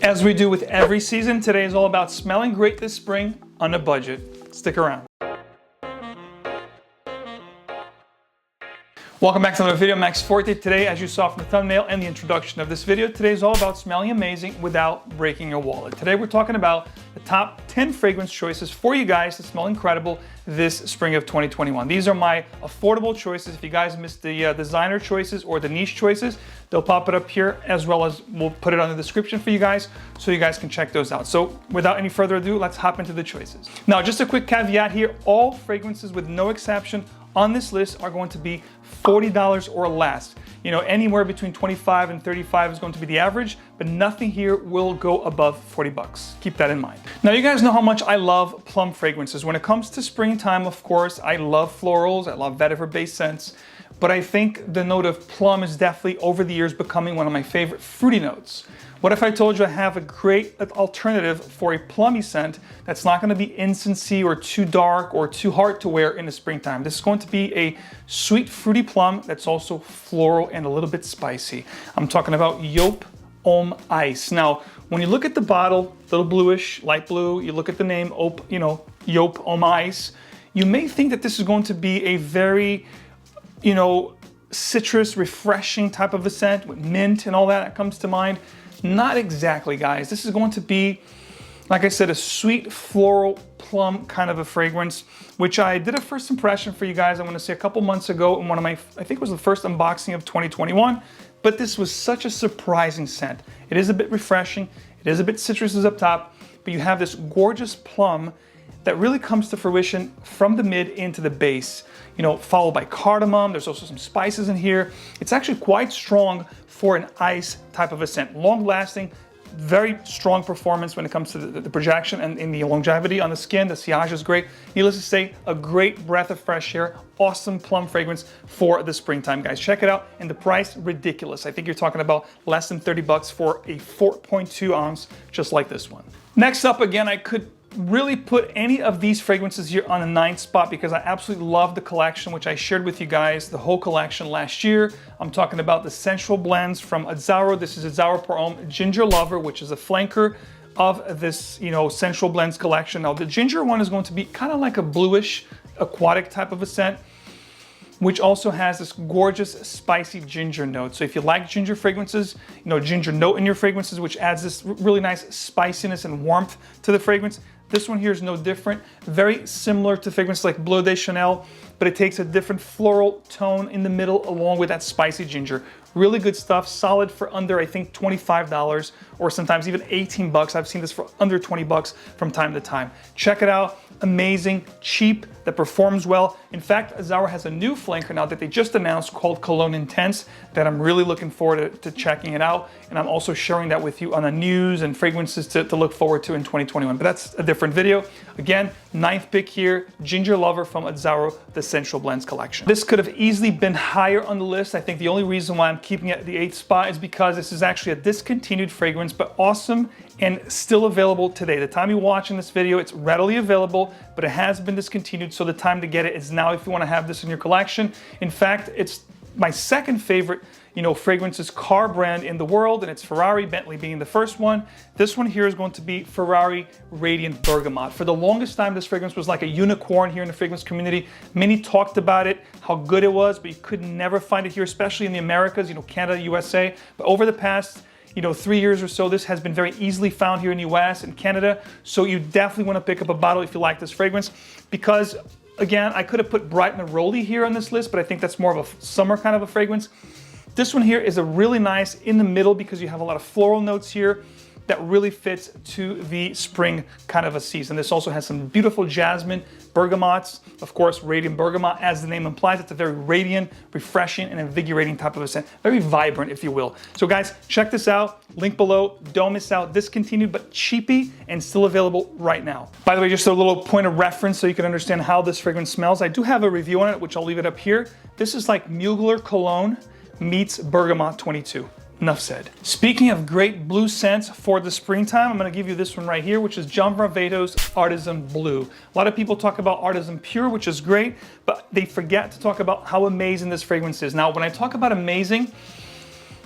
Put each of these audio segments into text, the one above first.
As we do with every season, today is all about smelling great this spring on a budget. Stick around. Welcome back to another video. MAXFORTI. Today, as you saw from the thumbnail and the introduction of this video, today is all about smelling amazing without breaking your wallet. Today we're talking about the top 10 fragrance choices for you guys to smell incredible this spring of 2021. These are my affordable choices. If you guys missed the designer choices or the niche choices, they'll pop it up here, as well as we'll put it on the description for you guys so you guys can check those out. So without any further ado, let's hop into the choices. Now, just a quick caveat here, all fragrances with no exception on this list are going to be $40 or less. You know, anywhere between 25 and 35 is going to be the average, but nothing here will go above 40 bucks. Keep that in mind. Now, you guys know how much I love plum fragrances. When it comes to springtime, of course, I love florals, I love vetiver-based scents, but I think the note of plum is definitely over the years becoming one of my favorite fruity notes. What if I told you I have a great alternative for a plummy scent that's not going to be incensey or too dark or too hard to wear in the springtime? This is going to be a sweet fruity plum that's also floral and a little bit spicy. I'm talking about JOOP Homme Ice. Now, when you look at the bottle, little bluish, light blue, you look at the name, JOOP Homme Ice, you may think that this is going to be a very, citrus, refreshing type of a scent with mint and all that comes to mind. Not exactly, guys. This is going to be, like I said, a sweet floral plum kind of a fragrance, which I did a first impression for you guys, I want to say a couple months ago in one of my, I think it was the first unboxing of 2021, but this was such a surprising scent. It is a bit refreshing, it is a bit citrusy up top, but you have this gorgeous plum that really comes to fruition from the mid into the base, followed by cardamom. There's also some spices in here. It's actually quite strong for an ice type of a scent. Long lasting, very strong performance when it comes to the projection and in the longevity on the skin. The sillage is great. Needless to say, a great breath of fresh air. Awesome plum fragrance for the springtime, guys. Check it out. And the price, ridiculous. I think you're talking about less than 30 bucks for a 4.2 ounce, just like this one. Next up, again, I could really put any of these fragrances here on a 9th spot because I absolutely love the collection, which I shared with you guys, the whole collection last year. I'm talking about the Sensual Blends from AZZARO. This is AZZARO Pour Homme Ginger Lover, which is a flanker of this, Sensual Blends collection. Now, the ginger one is going to be kind of like a bluish, aquatic type of a scent, which also has this gorgeous spicy ginger note. So if you like ginger fragrances, ginger note in your fragrances, which adds this really nice spiciness and warmth to the fragrance, this one here is no different. Very similar to fragrances like Bleu de Chanel, but it takes a different floral tone in the middle along with that spicy ginger. Really good stuff, solid for under, I think, $25 or sometimes even 18 bucks. I've seen this for under 20 bucks from time to time. Check it out. Amazing, cheap, that performs well. In fact, AZZARO has a new flanker now that they just announced called Cologne Intense that I'm really looking forward to checking it out. And I'm also sharing that with you on the news and fragrances to look forward to in 2021. But that's a different video. Again, 9th pick here, Ginger Lover from AZZARO, the Sensual Blends collection. This could have easily been higher on the list. I think the only reason why I'm keeping it at the 8th spot is because this is actually a discontinued fragrance, but awesome and still available today. The time you're watching this video, it's readily available, but it has been discontinued, so the time to get it is now if you want to have this in your collection. In fact, it's my second favorite, fragrances car brand in the world, and it's Ferrari, Bentley being the first one. This one here is going to be Ferrari Radiant Bergamot. For the longest time, this fragrance was like a unicorn here in the fragrance community. Many talked about it, how good it was, but you could never find it here, especially in the Americas, Canada, USA. But over the past 3 years or so, this has been very easily found here in the US and Canada. So you definitely want to pick up a bottle if you like this fragrance, because again, I could have put Bright Neroli here on this list, but I think that's more of a summer kind of a fragrance. This one here is a really nice in the middle because you have a lot of floral notes here that really fits to the spring kind of a season. This also has some beautiful jasmine, bergamots, of course, radiant bergamot, as the name implies. It's a very radiant, refreshing, and invigorating type of a scent. Very vibrant, if you will. So guys, check this out. Link below. Don't miss out. Discontinued, but cheapy and still available right now. By the way, just a little point of reference so you can understand how this fragrance smells. I do have a review on it, which I'll leave it up here. This is like Mugler Cologne meets Bergamot 22. Enough said. Speaking of great blue scents for the springtime, I'm going to give you this one right here, which is John Varvatos Artisan Blue. A lot of people talk about Artisan Pure, which is great, but they forget to talk about how amazing this fragrance is. Now, when I talk about amazing,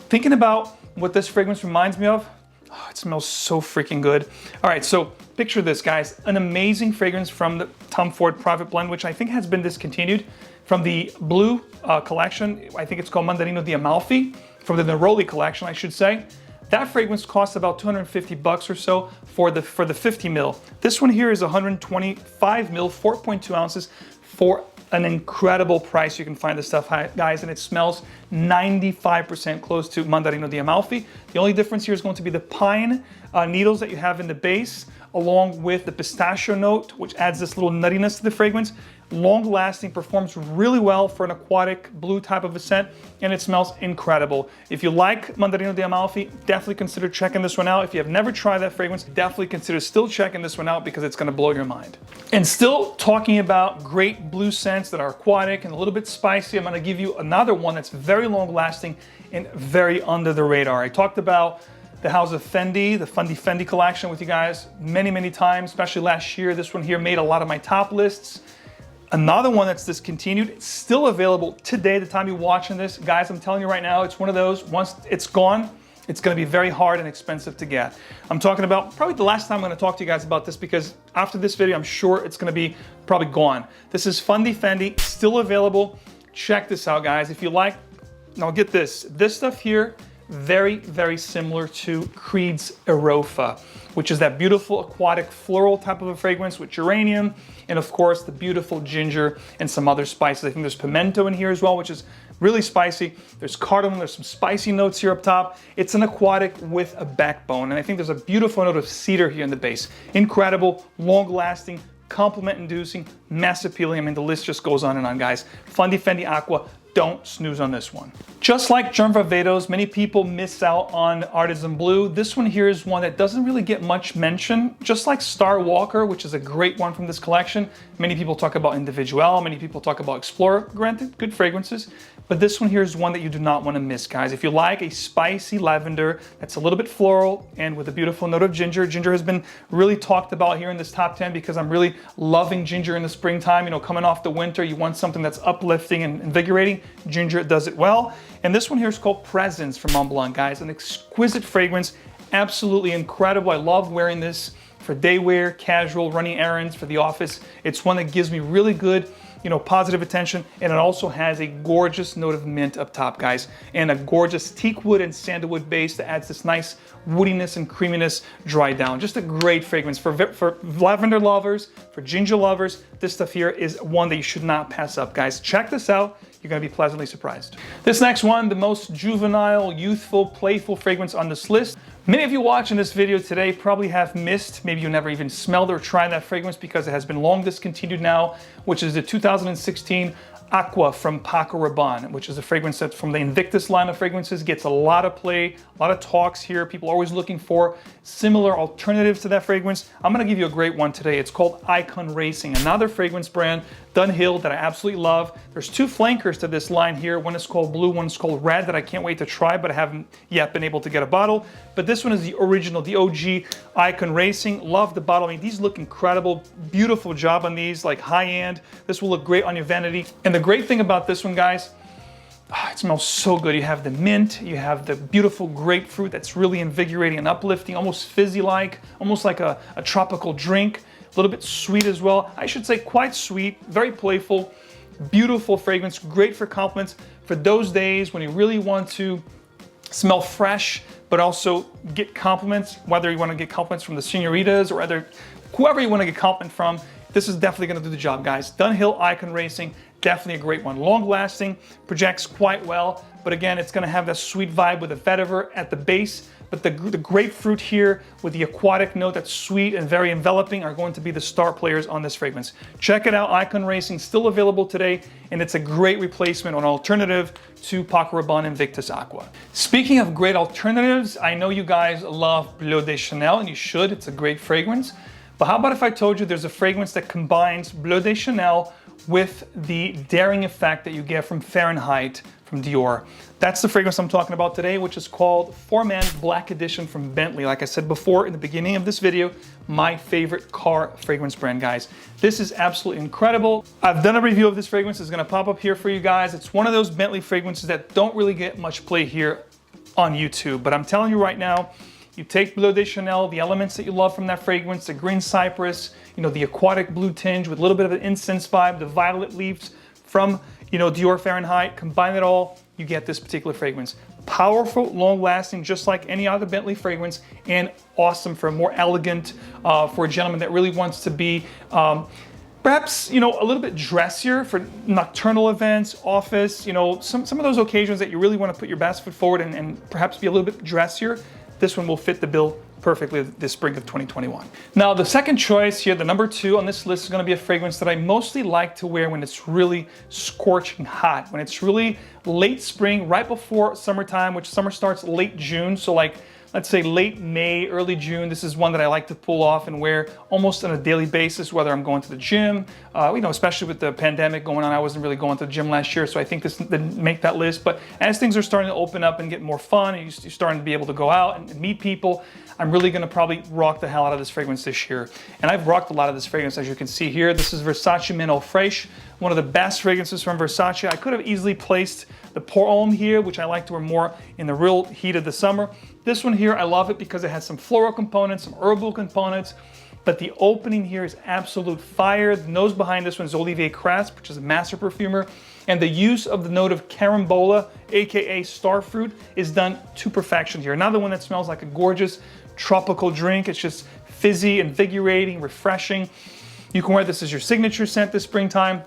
thinking about what this fragrance reminds me of, Oh, it smells so freaking good. All right, so picture this, guys. An amazing fragrance from the Tom Ford Private Blend, which I think has been discontinued, from the Blue collection. I think it's called Mandarino di Amalfi, from the Neroli collection, I should say. That fragrance costs about 250 bucks or so for the 50 mil. This one here is 125 mil, 4.2 ounces for an incredible price. You can find this stuff, guys, and it smells 95% close to Mandarino di Amalfi. The only difference here is going to be the pine needles that you have in the base, along with the pistachio note, which adds this little nuttiness to the fragrance. Long lasting, performs really well for an aquatic blue type of a scent, and it smells incredible. If you like Mandarino di Amalfi, definitely consider checking this one out. If you have never tried that fragrance, definitely consider still checking this one out because it's gonna blow your mind. And still talking about great blue scents that are aquatic and a little bit spicy, I'm gonna give you another one that's very long lasting and very under the radar. I talked about the house of Fendi, the Fendi collection with you guys many times, especially last year. This one here made a lot of my top lists. Another one that's discontinued, it's still available today, the time you're watching this. Guys, I'm telling you right now, it's one of those, once it's gone, it's gonna be very hard and expensive to get. I'm talking about probably the last time I'm gonna talk to you guys about this, because after this video, I'm sure it's gonna be probably gone. This is Fendi, still available. Check this out, guys. If you like, now get this stuff here, very similar to Creed's Arofa, which is that beautiful aquatic floral type of a fragrance with geranium, and of course the beautiful ginger and some other spices. I think there's pimento in here as well, which is really spicy. There's cardamom, there's some spicy notes here up top. It's an aquatic with a backbone, and I think there's a beautiful note of cedar here in the base. Incredible, long lasting, compliment inducing, mass appealing. I mean, the list just goes on and on, guys. Fendi Acqua. Don't snooze on this one. Just like VARVATOS, many people miss out on Artisan Blue. This one here is one that doesn't really get much mention. Just like Star Walker, which is a great one from this collection. Many people talk about Individual, many people talk about Explorer. Granted, good fragrances, but this one here is one that you do not want to miss, guys. If you like a spicy lavender that's a little bit floral and with a beautiful note of ginger. Ginger has been really talked about here in this top 10 because I'm really loving ginger in the springtime. You know, coming off the winter, you want something that's uplifting and invigorating. Ginger does it well. And this one here is called Presence from MONTBLANC, guys. An exquisite fragrance, absolutely incredible. I love wearing this for day wear, casual, running errands, for the office. It's one that gives me really good, you know, positive attention, and it also has a gorgeous note of mint up top, guys, and a gorgeous teak wood and sandalwood base that adds this nice woodiness and creaminess dried down. Just a great fragrance for lavender lovers, for ginger lovers. This stuff here is one that you should not pass up, guys. Check this out. You're gonna be pleasantly surprised. This next one, the most juvenile, youthful, playful fragrance on this list. Many of you watching this video today probably have missed, maybe you never even smelled or tried that fragrance because it has been long discontinued now, which is the 2016 Acqua from Paco Rabanne, which is a fragrance that from the Invictus line of fragrances gets a lot of play, a lot of talks here. People are always looking for similar alternatives to that fragrance. I'm gonna give you a great one today. It's called Icon Racing, another fragrance brand, DUNHILL, that I absolutely love. There's two flankers to this line here. One is called blue, one is called red, that I can't wait to try, but I haven't yet been able to get a bottle. But this one is the original, the OG Icon Racing. Love the bottle. I mean, these look incredible. Beautiful job on these, like high-end. This will look great on your vanity. And the great thing about this one, guys, it smells so good. You have the mint, you have the beautiful grapefruit that's really invigorating and uplifting, almost fizzy-like, almost like a tropical drink. A little bit sweet as well. I should say quite sweet, very playful, beautiful fragrance, great for compliments for those days when you really want to smell fresh, but also get compliments, whether you want to get compliments from the senoritas or whoever you want to get compliment from. This is definitely going to do the job, guys. DUNHILL Icon Racing, definitely a great one. Long lasting, projects quite well, but again, it's going to have that sweet vibe with the vetiver at the base. But the grapefruit here with the aquatic note that's sweet and very enveloping are going to be the star players on this fragrance. Check it out, Icon Racing, still available today, and it's a great replacement or an alternative to Paco Rabanne Invictus Acqua. Speaking of great alternatives, I know you guys love Bleu de Chanel, and you should, it's a great fragrance. But how about if I told you there's a fragrance that combines Bleu de Chanel with the daring effect that you get from Fahrenheit from Dior. That's the fragrance I'm talking about today, which is called 4-Man Black Edition from Bentley. Like I said before in the beginning of this video, my favorite car fragrance brand, guys. This is absolutely incredible. I've done a review of this fragrance. It's gonna pop up here for you guys. It's one of those Bentley fragrances that don't really get much play here on YouTube, but I'm telling you right now, You take Bleu de Chanel, the elements that you love from that fragrance, the green cypress, you know, the aquatic blue tinge with a little bit of an incense vibe, the violet leaves from, you know, Dior Fahrenheit, combine it all, you get this particular fragrance. Powerful, long lasting, just like any other Bentley fragrance, and awesome for a more elegant, for a gentleman that really wants to be, perhaps, you know, a little bit dressier for nocturnal events, office, you know, some of those occasions that you really want to put your best foot forward and perhaps be a little bit dressier. This one will fit the bill perfectly this spring of 2021. Now, the second choice here, the number 2 on this list, is going to be a fragrance that I mostly like to wear when it's really scorching hot, when it's really late spring, right before summertime, which summer starts late June. So like, let's say late May, early June. This is one that I like to pull off and wear almost on a daily basis, whether I'm going to the gym, you know, especially with the pandemic going on. I wasn't really going to the gym last year, so I think this didn't make that list. But as things are starting to open up and get more fun, and you're starting to be able to go out and meet people, I'm really gonna probably rock the hell out of this fragrance this year. And I've rocked a lot of this fragrance, as you can see here. This is Versace Men Eau Fraiche, one of the best fragrances from Versace. I could have easily placed the Pour Homme here, which I like to wear more in the real heat of the summer. This one here, I love it because it has some floral components, some herbal components, but the opening here is absolute fire. The nose behind this one is Olivier Cresp, which is a master perfumer, and the use of the note of carambola, aka starfruit, is done to perfection here. Another one that smells like a gorgeous tropical drink. It's just fizzy, invigorating, refreshing. You can wear this as your signature scent this springtime.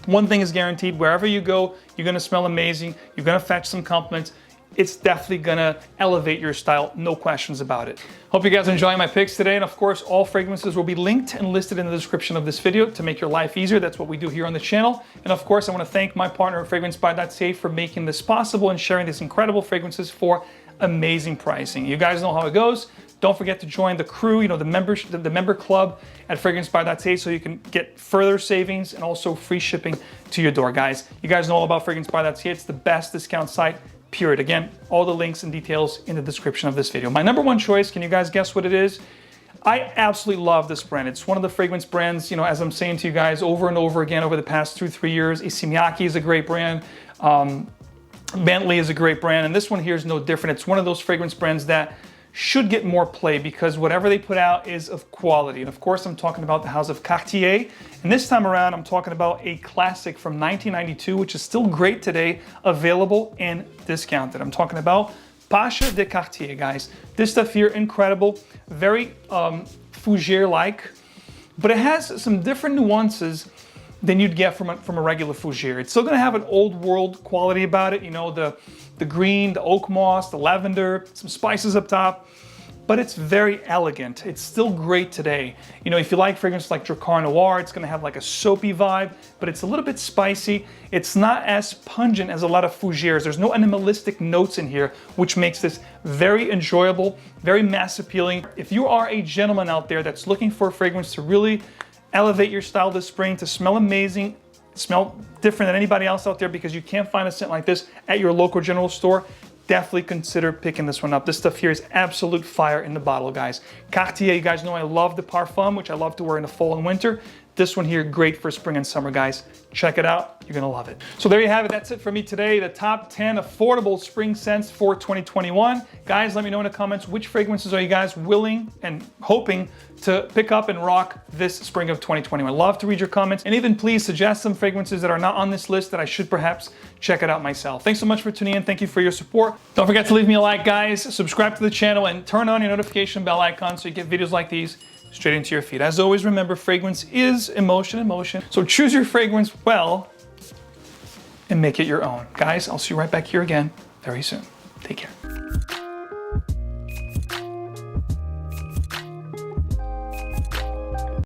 One thing is guaranteed, wherever you go, you're gonna smell amazing, you're gonna fetch some compliments. It's definitely gonna elevate your style, no questions about it. Hope you guys are enjoying my picks today, and of course, all fragrances will be linked and listed in the description of this video to make your life easier. That's what we do here on the channel. And of course, I wanna thank my partner at FragranceBy.ca for making this possible and sharing these incredible fragrances for amazing pricing. You guys know how it goes. Don't forget to join the crew, you know, the member club at FragranceBy.ca, so you can get further savings and also free shipping to your door, guys. You guys know all about FragranceBy.ca. It's the best discount site, period. Again, all the links and details in the description of this video. My number 1 choice, can you guys guess what it is? I absolutely love this brand. It's one of the fragrance brands, you know, as I'm saying to you guys over and over again over the past 2-3 years. Issey is a great brand. Bentley is a great brand, and this one here is no different. It's one of those fragrance brands that should get more play because whatever they put out is of quality. And of course, I'm talking about the house of Cartier. And this time around, I'm talking about a classic from 1992, which is still great today, available and discounted. I'm talking about Pasha EDT CARTIER, guys. This stuff here, incredible, very fougere-like, but it has some different nuances than you'd get from a regular fougere. It's still gonna have an old world quality about it, you know, the green, the oak moss, the lavender, some spices up top, but it's very elegant. It's still great today. You know, if you like fragrances like Drakkar Noir, it's gonna have like a soapy vibe, but it's a little bit spicy. It's not as pungent as a lot of fougeres. There's no animalistic notes in here, which makes this very enjoyable, very mass appealing. If you are a gentleman out there that's looking for a fragrance to really elevate your style this spring, to smell amazing, smell different than anybody else out there, because you can't find a scent like this at your local general store, definitely consider picking this one up. This stuff here is absolute fire in the bottle, guys. Cartier, you guys know I love the Parfum, which I love to wear in the fall and winter. This one here, great for spring and summer, guys. Check it out, you're gonna love it. So there you have it, that's it for me today. The top 10 affordable spring scents for 2021. Guys, let me know in the comments, which fragrances are you guys willing and hoping to pick up and rock this spring of 2021. I'd love to read your comments, and even please suggest some fragrances that are not on this list that I should perhaps check it out myself. Thanks so much for tuning in, thank you for your support. Don't forget to leave me a like, guys, subscribe to the channel, and turn on your notification bell icon so you get videos like these straight into your feed. As always, remember, fragrance is emotion in motion. So choose your fragrance well and make it your own. Guys, I'll see you right back here again very soon.